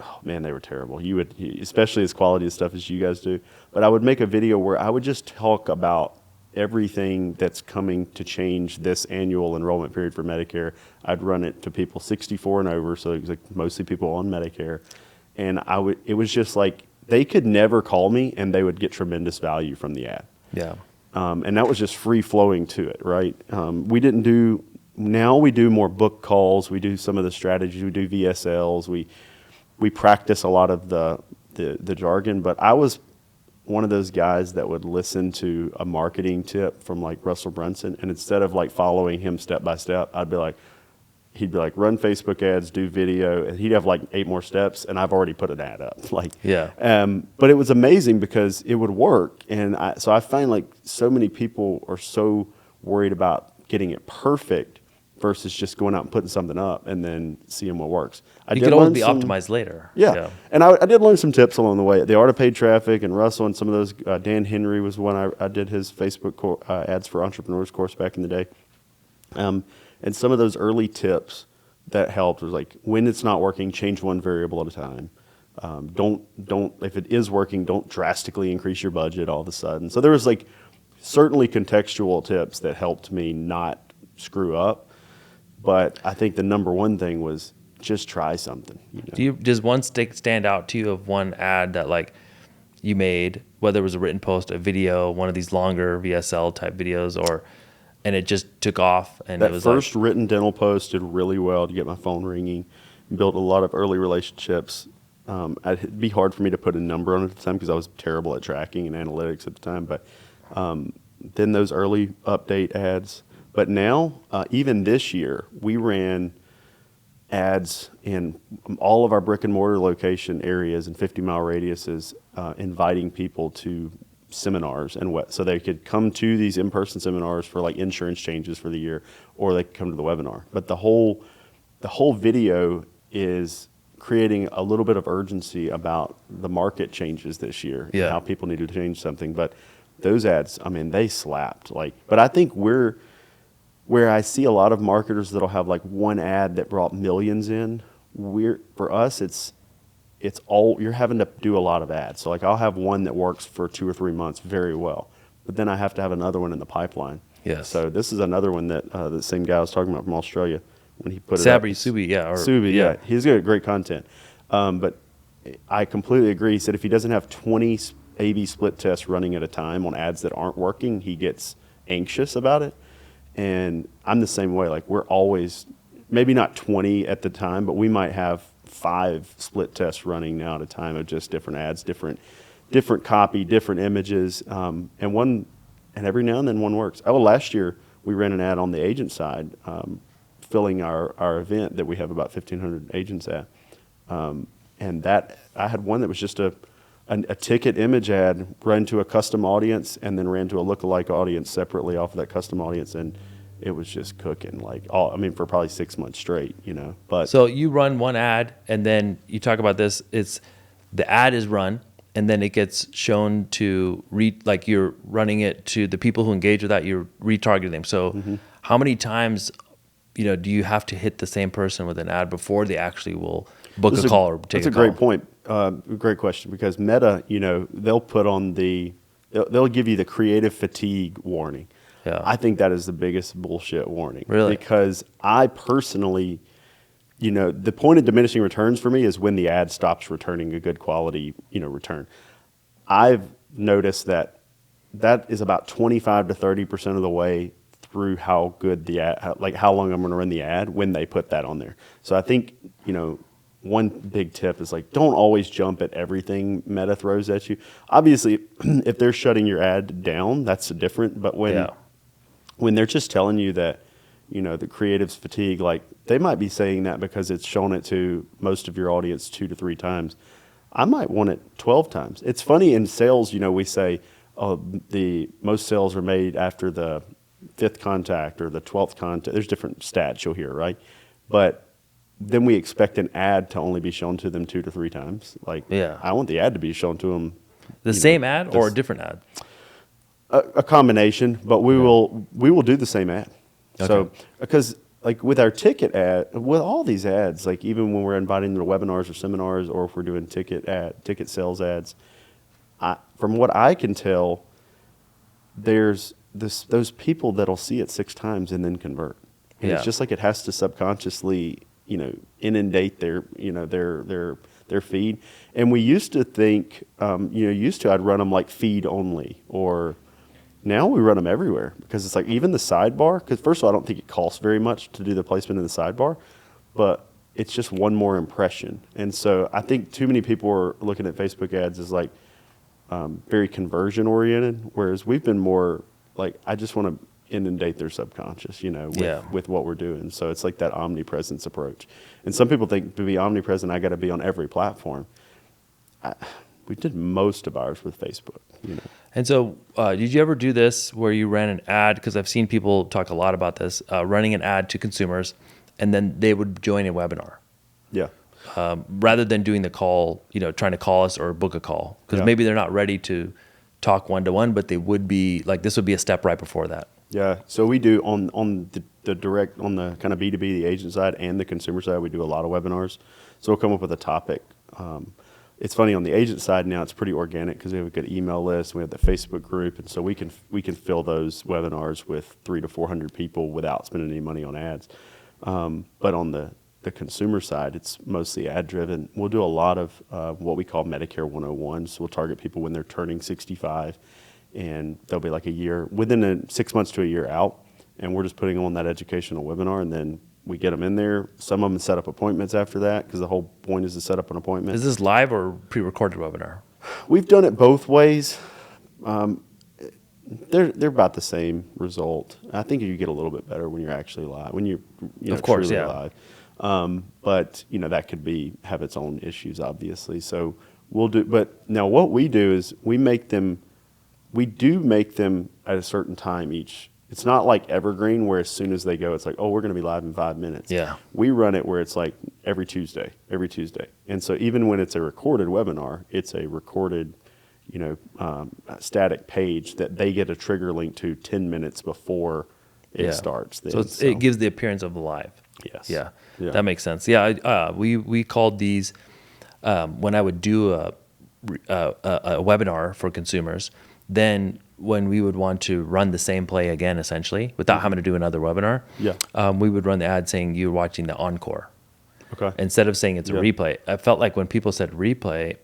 oh man, they were terrible. You would, especially as quality of stuff as you guys do. But I would make a video where I would just talk about everything that's coming to change this annual enrollment period for Medicare. I'd run it to people 64 and over, so it was like mostly people on Medicare. And it was just like, they could never call me and they would get tremendous value from the ad. Yeah. And that was just free flowing to it, right? Now we do more book calls. We do some of the strategies. We do VSLs. We practice a lot of the jargon, but I was one of those guys that would listen to a marketing tip from like Russell Brunson, and instead of like following him step by step, he'd be like, run Facebook ads, do video, and he'd have like 8 more steps, and I've already put an ad up. Like, Yeah. But it was amazing because it would work, and so I find like so many people are so worried about getting it perfect versus just going out and putting something up and then seeing what works. You could always be optimized later. Yeah. And I did learn some tips along the way. The Art of Paid Traffic and Russell and some of those. Dan Henry was one I did his Facebook ads for entrepreneurs course back in the day. And some of those early tips that helped was like, when it's not working, change one variable at a time. Don't if it is working, don't drastically increase your budget all of a sudden. So there was like certainly contextual tips that helped me not screw up. But I think the number one thing was just try something. Does one stand out to you of one ad that like you made, whether it was a written post, a video, one of these longer VSL type videos, and it just took off? And that it was first written dental post did really well to get my phone ringing, built a lot of early relationships. It'd be hard for me to put a number on it at the time because I was terrible at tracking and analytics at the time. But then those early update ads. But now, even this year, we ran ads in all of our brick and mortar location areas and 50-mile radiuses, inviting people to seminars so they could come to these in-person seminars for like insurance changes for the year, or they could come to the webinar. But the whole video is creating a little bit of urgency about the market changes this year, and how people need to change something. But those ads, I mean, they slapped. But I think where I see a lot of marketers that'll have like one ad that brought millions in, for us, it's all, you're having to do a lot of ads. So like I'll have one that works for 2 or 3 months very well, but then I have to have another one in the pipeline. Yes. So this is another one that the same guy I was talking about from Australia, when he put Sabri, it up. Subi, yeah. Subi, yeah. He's got great content. But I completely agree. He said if he doesn't have 20 A/B split tests running at a time on ads that aren't working, he gets anxious about it. And I'm the same way. Like we're always, maybe not 20 at the time, but we might have 5 split tests running now at a time of just different ads, different copy, different images, and every now and then one works. Oh, last year we ran an ad on the agent side, filling our event that we have about 1,500 agents at, and that I had one that was just a ticket image ad run to a custom audience and then ran to a lookalike audience separately off of that custom audience, and it was just cooking for probably 6 months straight, But so you run one ad, and then you talk about this. It's the ad is run, and then it gets shown to like you're running it to the people who engage with that. You're retargeting them. So how many times, do you have to hit the same person with an ad before they actually will book a call or take a call? That's a great point. Great question, because Meta, they'll put on they'll give you the creative fatigue warning. Yeah. I think that is the biggest bullshit warning. Really? Because I personally, the point of diminishing returns for me is when the ad stops returning a good quality, return. I've noticed that is about 25 to 30% of the way through how good the ad, like how long I'm going to run the ad when they put that on there. So I think, one big tip is like, don't always jump at everything Meta throws at you. Obviously, if they're shutting your ad down, that's different. But when they're just telling you that, the creatives fatigue, like they might be saying that because it's shown it to most of your audience 2 to 3 times. I might want it 12 times. It's funny in sales, we say, oh, the most sales are made after the 5th contact or the 12th contact. There's different stats you'll hear, right? But then we expect an ad to only be shown to them 2 to 3 times. Like, Yeah. I want the ad to be shown to them. The same ad or a different ad? A combination, but we will do the same ad. Okay. So, because like with our ticket ad, with all these ads, like even when we're inviting them to webinars or seminars, or if we're doing ticket sales ads, from what I can tell, there's those people that'll see it 6 times and then convert. And it's just like it has to subconsciously, inundate their feed. And we used to think, I'd run them like feed only, or now we run them everywhere, because it's like even the sidebar, because first of all, I don't think it costs very much to do the placement in the sidebar, but it's just one more impression. And so I think too many people are looking at Facebook ads as like very conversion oriented, whereas we've been more like, I just want to inundate their subconscious, with what we're doing. So it's like that omnipresence approach. And some people think to be omnipresent, I got to be on every platform. We did most of ours with Facebook. And so did you ever do this where you ran an ad? Because I've seen people talk a lot about this, running an ad to consumers, and then they would join a webinar. Yeah. Rather than doing the call, trying to call us or book a call. Because maybe they're not ready to talk one-to-one, but they would be, like, this would be a step right before that. Yeah, so we do on the direct, on the kind of B2B, the agent side, and the consumer side, we do a lot of webinars. So we'll come up with a topic. It's funny, on the agent side now, it's pretty organic because we have a good email list. We have the Facebook group, and so we can fill those webinars with 300 to 400 people without spending any money on ads. But on the consumer side, it's mostly ad driven. We'll do a lot of what we call Medicare 101. So we'll target people when they're turning 65. And they'll be like a year, within 6 months to a year out, and we're just putting on that educational webinar, and then we get them in there. Some of them set up appointments after that, because the whole point is to set up an appointment. Is this live or pre-recorded webinar? We've done it both ways. They're about the same result. I think you get a little bit better when you're actually live, when you're of course, truly yeah. live. But that could have its own issues, obviously. So we'll do. But now what we do is we do make them at a certain time each. It's not like evergreen where as soon as they go, it's like, oh, we're going to be live in 5 minutes. Yeah. We run it where it's like every Tuesday. And so even when it's a recorded webinar, it's a recorded, static page that they get a trigger link to 10 minutes before it starts. Then. So it gives the appearance of live. Yes. Yeah. That makes sense. Yeah. We called these, when I would do a webinar for consumers, then when we would want to run the same play again, essentially, without having to do another webinar, we would run the ad saying you're watching the Encore. Okay. Instead of saying it's a replay. I felt like when people said replay,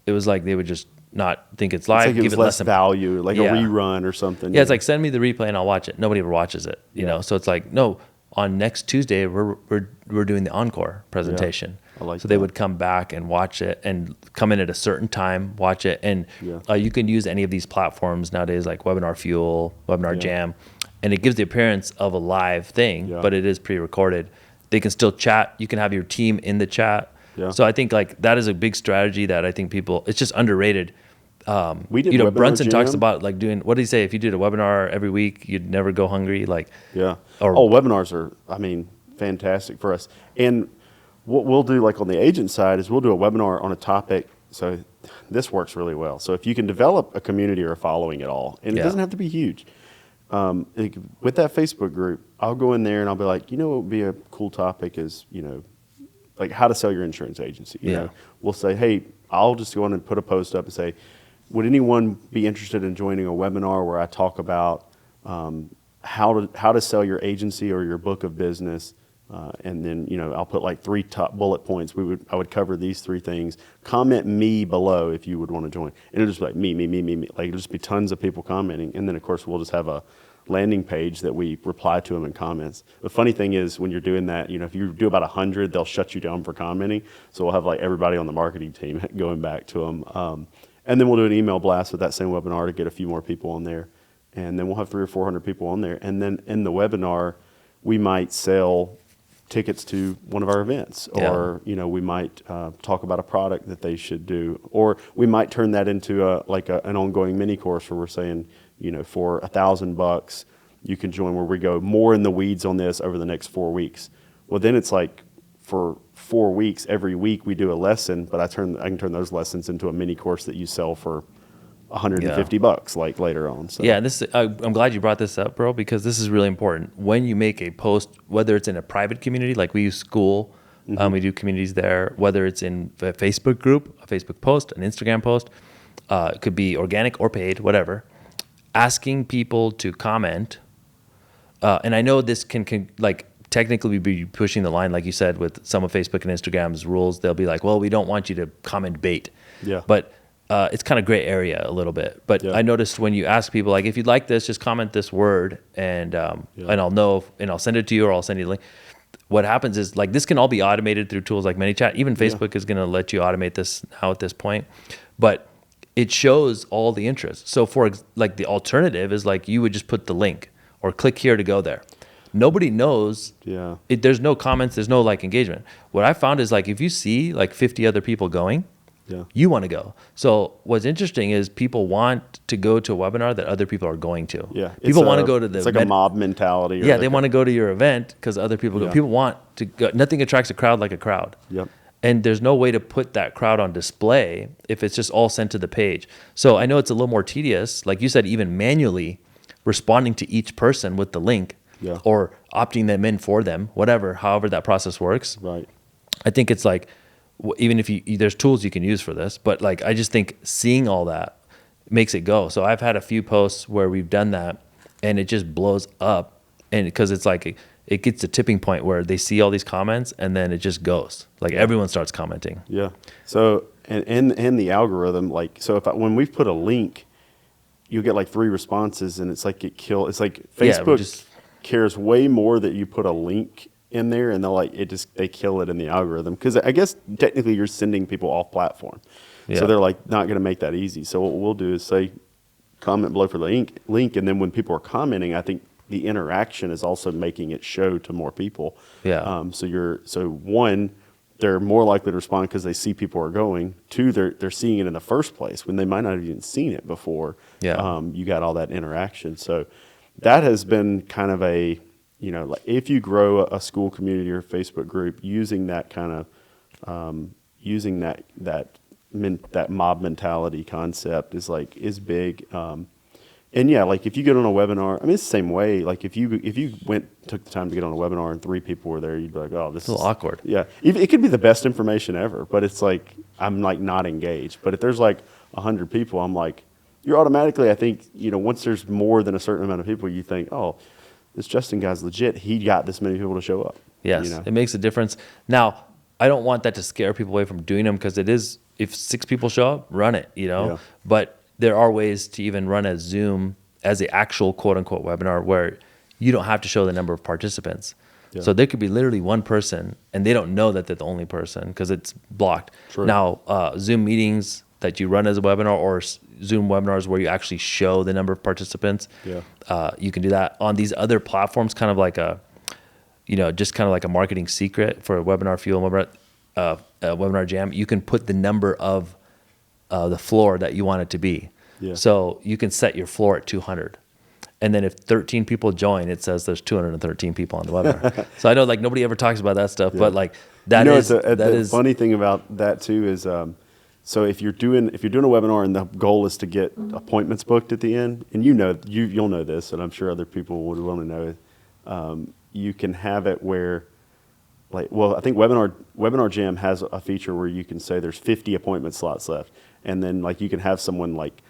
it was like they would just not think it's live. It's like it was less value, like a rerun or something. Yeah, it's like, send me the replay and I'll watch it. Nobody ever watches it, you know? So it's like, no, on next Tuesday, we're doing the Encore presentation. I like so they would come back and watch it and come in at a certain time, watch it. And you can use any of these platforms nowadays, like Webinar Fuel, Webinar Jam, and it gives the appearance of a live thing, but it is pre-recorded. They can still chat. You can have your team in the chat. Yeah. So I think like that is a big strategy that I think it's just underrated. We did Webinar Brunson Jam. talks about like doing, what did he say? If you did a webinar every week, you'd never go hungry. Webinars are, fantastic for us. And what we'll do, like on the agent side, is we'll do a webinar on a topic. So this works really well. So if you can develop a community or a following at all, and it doesn't have to be huge. With that Facebook group, I'll go in there and I'll be like, what would be a cool topic is, like how to sell your insurance agency. You know, we'll say, hey, I'll just go on and put a post up and say, would anyone be interested in joining a webinar where I talk about how to sell your agency or your book of business? And then, I'll put like 3 top bullet points. I would cover these 3 things. Comment me below if you would want to join. And it'll just be like me. Like it'll just be tons of people commenting. And then of course we'll just have a landing page that we reply to them in comments. The funny thing is when you're doing that, if you do about 100, they'll shut you down for commenting. So we'll have like everybody on the marketing team going back to them. And then we'll do an email blast with that same webinar to get a few more people on there. And then we'll have 300 or 400 people on there. And then in the webinar, we might sell tickets to one of our events, or we might talk about a product that they should do, or we might turn that into an ongoing mini course where we're saying, for $1,000 you can join, where we go more in the weeds on this over the next 4 weeks. Well, then it's like for 4 weeks, every week we do a lesson, but I can turn those lessons into a mini course that you sell for $150 like later on. So. Yeah, and I'm glad you brought this up, bro, because this is really important. When you make a post, whether it's in a private community, like we use school, we do communities there, whether it's in a Facebook group, a Facebook post, an Instagram post, it could be organic or paid, whatever, asking people to comment. And I know this can like technically be pushing the line, like you said, with some of Facebook and Instagram's rules. They'll be like, well, we don't want you to comment bait. Yeah. But it's kind of gray area a little bit. But I noticed when you ask people, like, if you'd like this, just comment this word, and I'll know, and I'll send it to you, or I'll send you the link. What happens is, like, this can all be automated through tools like ManyChat. Even Facebook is going to let you automate this now at this point. But it shows all the interest. So like the alternative is like you would just put the link or click here to go there. Nobody knows. Yeah. There's no comments. There's no like engagement. What I found is, like, if you see like 50 other people going, you want to go. So what's interesting is people want to go to a webinar that other people are going to. Yeah. People want to go to the. It's like a mob mentality. Yeah, they want to go to your event because other people go. People want to go. Nothing attracts a crowd like a crowd. Yep. And there's no way to put that crowd on display if it's just all sent to the page. So I know it's a little more tedious, like you said, even manually responding to each person with the link, or opting them in for them, however that process works. Right. I think it's like, even if there's tools you can use for this, but like, I just think seeing all that makes it go. So I've had a few posts where we've done that and it just blows up, and because it's like, it gets to a tipping point where they see all these comments and then it just goes. Like everyone starts commenting. Yeah. So, and the algorithm, like, so when we've put a link, you get like 3 responses, and it's like it's like Facebook cares way more that you put a link in there, and they kill it in the algorithm, because I guess technically you're sending people off platform. So they're like not going to make that easy. So what we'll do is say comment below for the link, and then when people are commenting, I think the interaction is also making it show to more people. So one, they're more likely to respond because they see people are going. 2, they're seeing it in the first place when they might not have even seen it before. You got all that interaction. So that has been kind of a, like if you grow a school community or Facebook group, using that kind of using that mob mentality concept is big. And yeah, like if you get on a webinar, I mean, it's the same way. Like if you took the time to get on a webinar and 3 people were there, you'd be like, oh, this is a little awkward. Yeah. It could be the best information ever, but it's like, I'm like not engaged. But if there's like 100 people, I'm like, you're automatically, I think, once there's more than a certain amount of people, you think, oh, this Justin guy's legit. He got this many people to show up. Yes. It makes a difference. Now, I don't want that to scare people away from doing them, because it is, if 6 people show up, run it, but there are ways to even run a Zoom as the actual quote unquote webinar where you don't have to show the number of participants. So there could be literally one person and they don't know that they're the only person because it's blocked. True. Now, Zoom meetings that you run as a webinar, or Zoom webinars where you actually show the number of participants, you can do that. On these other platforms, kind of like just kind of like a marketing secret for a Webinar Fuel, Webinar Jam, you can put the number of the floor that you want it to be. So you can set your floor at 200. And then if 13 people join, it says there's 213 people on the webinar. So I know like nobody ever talks about that stuff, but like that is the funny thing about that too is so if you're doing a webinar and the goal is to get appointments booked at the end, and you'll know this, and I'm sure other people would want to know it, you can have it where I think Webinar Jam has a feature where you can say there's 50 appointment slots left, and then like you can have someone like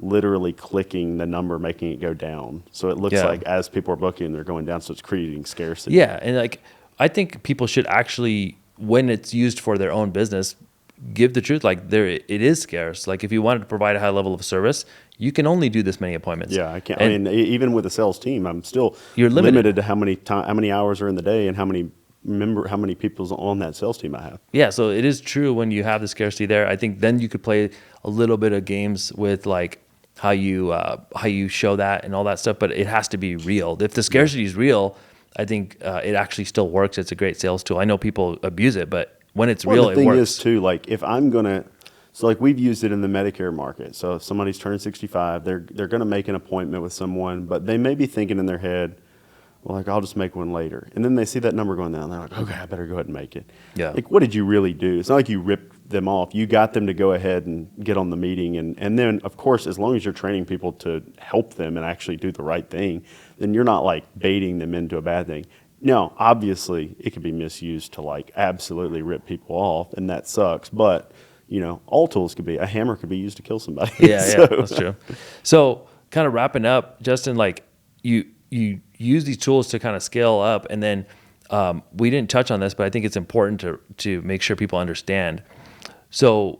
literally clicking the number, making it go down. So it looks like as people are booking, they're going down. So it's creating scarcity. Yeah. And like, I think people should actually, when it's used for their own business, give the truth. Like it is scarce. Like if you wanted to provide a high level of service, you can only do this many appointments. Yeah. I can't. I mean, even with a sales team, I'm still limited to how many hours are in the day and how many people's on that sales team I have. Yeah. So it is true when you have the scarcity there. I think then you could play a little bit of games with like how you show that and all that stuff, but it has to be real. If the scarcity is real, I think it actually still works. It's a great sales tool. I know people abuse it, but when it's Well, real, the it thing works. is too, like if I'm gonna, so like we've used it in the Medicare market. So if somebody's turning 65, they're gonna make an appointment with someone, but they may be thinking in their head, well, like I'll just make one later, and then they see that number going down. They're like, okay, I better go ahead and make it. Yeah. Like, what did you really do? It's not like you ripped them off. You got them to go ahead and get on the meeting, and then of course, as long as you're training people to help them and actually do the right thing, then you're not like baiting them into a bad thing. Now, obviously, it could be misused to like absolutely rip people off, and that sucks. But all tools could be. A hammer could be used to kill somebody. Yeah, So- that's true. So kind of wrapping up, Justin, like you use these tools to kind of scale up, and then we didn't touch on this, but I think it's important to make sure people understand. So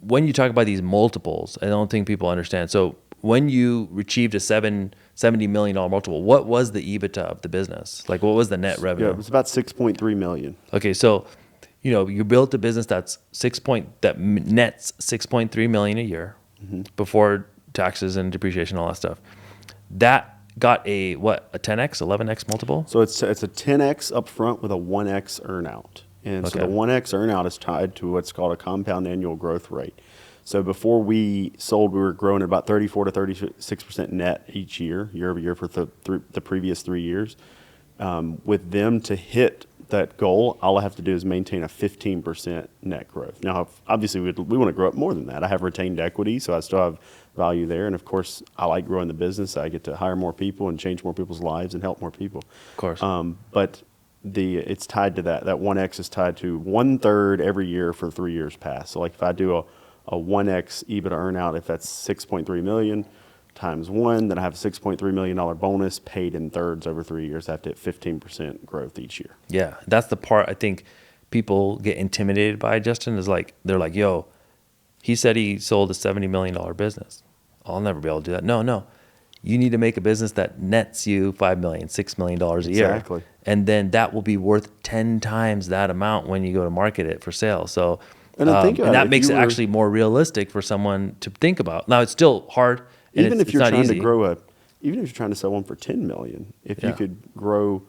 when you talk about these multiples, I don't think people understand. So when you achieved a $70 million multiple, what was the EBITDA of the business? Like what was the net revenue? Yeah, it was about 6.3 million. Okay, so you built a business that nets 6.3 million a year before taxes and depreciation, all that stuff. That got a 10x, 11x multiple? So it's a 10x up front with a 1x earnout. And so Okay. the 1x earnout is tied to what's called a compound annual growth rate. So before we sold, we were growing at about 34 to 36% net each year over year for the previous 3 years. With them to hit that goal, all I have to do is maintain a 15% net growth. Now, obviously, we want to grow up more than that. I have retained equity, so I still have value there. And of course, I like growing the business. I get to hire more people and change more people's lives and help more people. Of course. But it's tied to that. That 1x is tied to 1/3 every year for 3 years past. So like if I do a 1x EBITDA earnout, if that's 6.3 million times 1, then I have a $6.3 million bonus paid in thirds over 3 years. I have to hit 15% growth each year. Yeah, that's the part I think people get intimidated by, Justin, is like, they're like, yo, he said he sold a $70 million business. I'll never be able to do that. No. You need to make a business that nets you $5 million, $6 million a year. Exactly. And then that will be worth 10 times that amount when you go to market it for sale. So, And I think and that if makes you it were- actually more realistic for someone to think about. Now, it's still hard. And Even it's if you're not trying easy. to grow even if you're trying to sell one for 10 million, if you Yeah. could grow,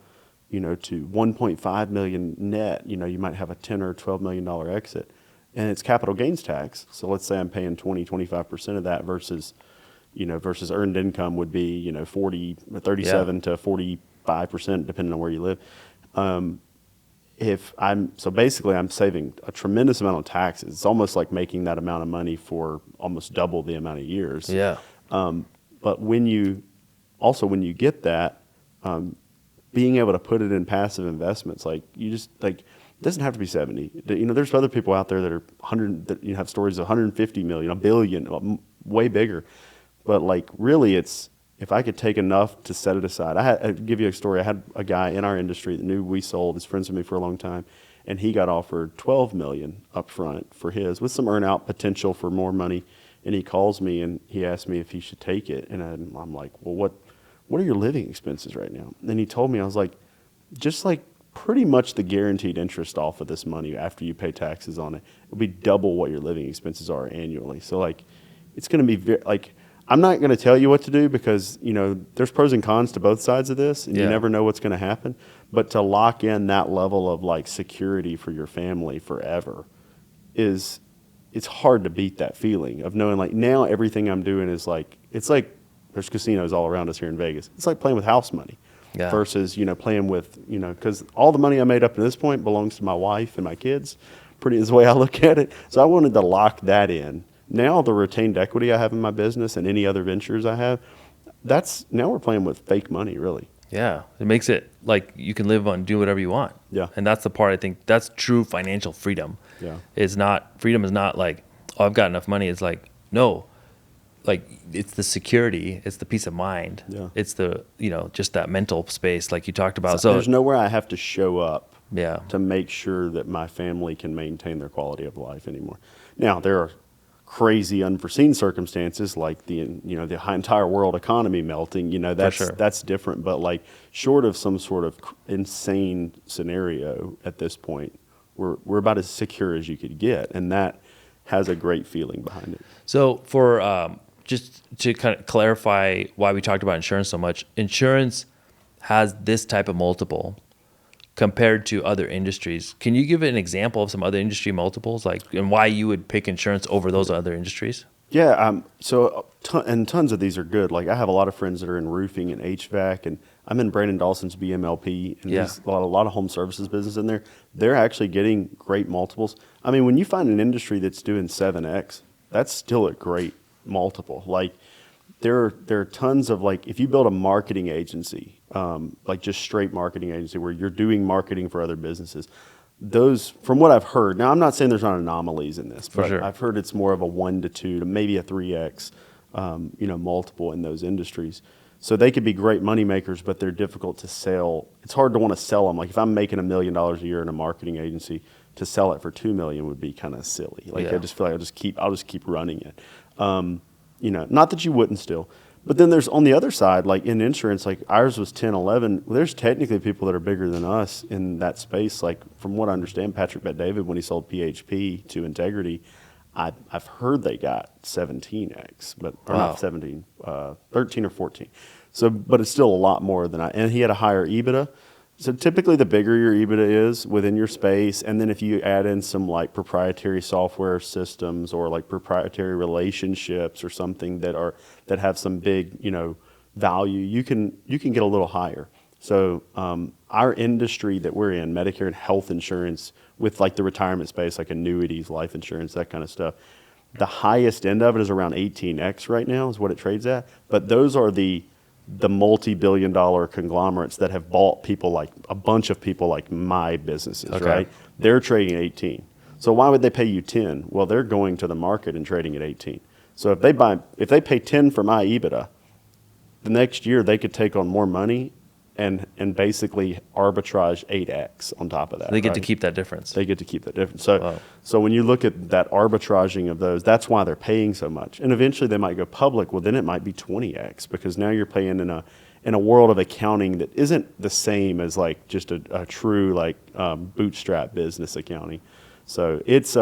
to 1.5 million net, you might have a 10 or $12 million exit, and it's capital gains tax. So let's say I'm paying 25% of that versus earned income would be, 37 to 45%, depending on where you live. So basically I'm saving a tremendous amount of taxes. It's almost like making that amount of money for almost double the amount of years. Yeah. But when you get that, being able to put it in passive investments, like it doesn't have to be 70. There's other people out there that are 100 that have stories of 150 million, a billion, way bigger. But like really, it's if I could take enough to set it aside. I'll give you a story. I had a guy in our industry that knew we sold. His friends with me for a long time, and he got offered 12 million up front for his, with some earn out potential for more money. And he calls me and he asked me if he should take it. And I'm like, well, what are your living expenses right now? And he told me, I was like, just like pretty much the guaranteed interest off of this money after you pay taxes on it, it'll be double what your living expenses are annually. So like, it's going to be I'm not going to tell you what to do because, there's pros and cons to both sides of this, and you never know what's going to happen. But to lock in that level of like security for your family forever it's hard to beat that feeling of knowing like now everything I'm doing is like, it's like there's casinos all around us here in Vegas. It's like playing with house money versus, playing with, because all the money I made up to this point belongs to my wife and my kids. Pretty is the way I look at it. So I wanted to lock that in. Now the retained equity I have in my business and any other ventures I have, now we're playing with fake money, really. Yeah, it makes it like you can live on, do whatever you want. Yeah. And that's the part I think that's true financial freedom. Yeah. Freedom is not like, oh, I've got enough money. It's like, no, like it's the security, it's the peace of mind. Yeah. It's the, just that mental space like you talked about. So there's nowhere I have to show up yeah. to make sure that my family can maintain their quality of life anymore. Now, there are crazy unforeseen circumstances like the entire world economy melting, that's different. But like short of some sort of insane scenario at this point, we're about as secure as you could get. And that has a great feeling behind it. So for just to kind of clarify why we talked about insurance so much, insurance has this type of multiple compared to other industries. Can you give an example of some other industry multiples, like, and why you would pick insurance over those other industries? Yeah, and tons of these are good. Like I have a lot of friends that are in roofing and HVAC, and I'm in Brandon Dawson's BMLP, and Yeah. there's a lot of home services business in there. They're actually getting great multiples. I mean, when you find an industry that's doing 7x, that's still a great multiple. Like there are tons of, like, if you build a marketing agency, like just straight marketing agency where you're doing marketing for other businesses, those, from what I've heard, now I'm not saying there's not anomalies in this, but sure. I've heard it's more of a 1 to 2 to maybe a 3x, multiple in those industries. So they could be great money makers, but they're difficult to sell. It's hard to want to sell them. Like if I'm making $1 million a year in a marketing agency, to sell it for $2 million would be kind of silly. Like Yeah. I just feel like I'll just keep running it. Not that you wouldn't still. But then there's on the other side, like in insurance, like ours was 10, 11. Well, there's technically people that are bigger than us in that space. Like from what I understand, Patrick Bet David, when he sold PHP to Integrity, I've heard they got 17x, but or Wow. not 17, 13 or 14. So, but it's still a lot more than and he had a higher EBITDA. So typically the bigger your EBITDA is within your space, and then if you add in some like proprietary software systems or like proprietary relationships or something that have some big, value, you can get a little higher. So our industry that we're in, Medicare and health insurance, with like the retirement space, like annuities, life insurance, that kind of stuff, the highest end of it is around 18x right now is what it trades at. But those are the multi-billion-dollar conglomerates that have bought people, like a bunch of people like my businesses, Okay. right? They're trading at 18. So why would they pay you 10? Well, they're going to the market and trading at 18. So if they pay 10 for my EBITDA, the next year they could take on more money and basically arbitrage 8x on top of that. They get to right? keep that difference. They get to keep that difference. So, Wow. so when you look at that arbitraging of those, that's why they're paying so much. And eventually they might go public. Well, then it might be 20x because now you're paying in a world of accounting that isn't the same as like just a true like bootstrap business accounting. So it's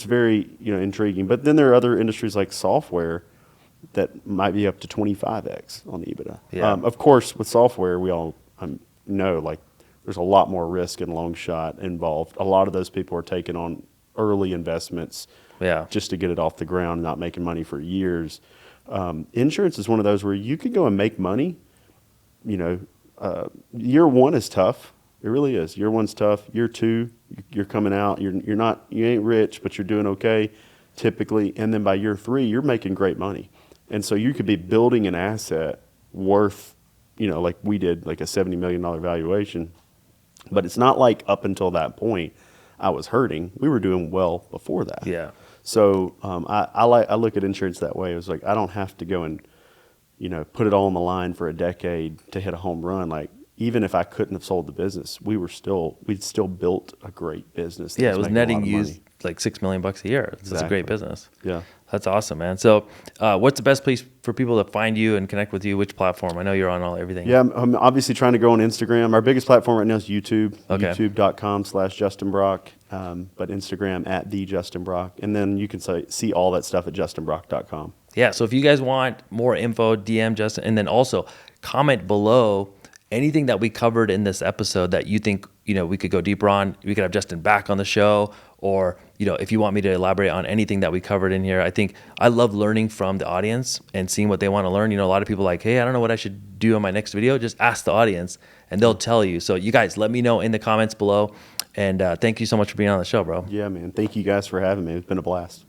very intriguing. But then there are other industries like software that might be up to 25x on the EBITDA. Yeah. Of course, with software, we all know like there's a lot more risk and long shot involved. A lot of those people are taking on early investments Yeah. just to get it off the ground, not making money for years. Insurance is one of those where you could go and make money. Year one is tough. It really is. Year one's tough. Year two, you're coming out. You ain't rich, but you're doing okay, typically. And then by year three, you're making great money. And so you could be building an asset worth, like we did, like a $70 million valuation. But it's not like up until that point I was hurting. We were doing well before that. Yeah. So I look at insurance that way. It was like I don't have to go and put it all on the line for a decade to hit a home run. Like even if I couldn't have sold the business, we'd still built a great business. that Yeah, it was making a lot netting of you money. like $6 million a year. It's a great Exactly. business. Yeah. That's awesome, man. So, what's the best place for people to find you and connect with you? Which platform? I know you're on everything. Yeah, I'm obviously trying to go on Instagram. Our biggest platform right now is YouTube, Okay. youtube.com/Justin Brock, but Instagram at the Justin Brock. And then you can see all that stuff at justinbrock.com. Yeah. So if you guys want more info, DM Justin, and then also comment below anything that we covered in this episode that you think we could go deeper on. We could have Justin back on the show, or if you want me to elaborate on anything that we covered in here. I love learning from the audience and seeing what they want to learn. A lot of people are like, hey, I don't know what I should do on my next video. Just ask the audience and they'll tell you. So you guys, let me know in the comments below. And thank you so much for being on the show, bro. Yeah, man. Thank you guys for having me. It's been a blast.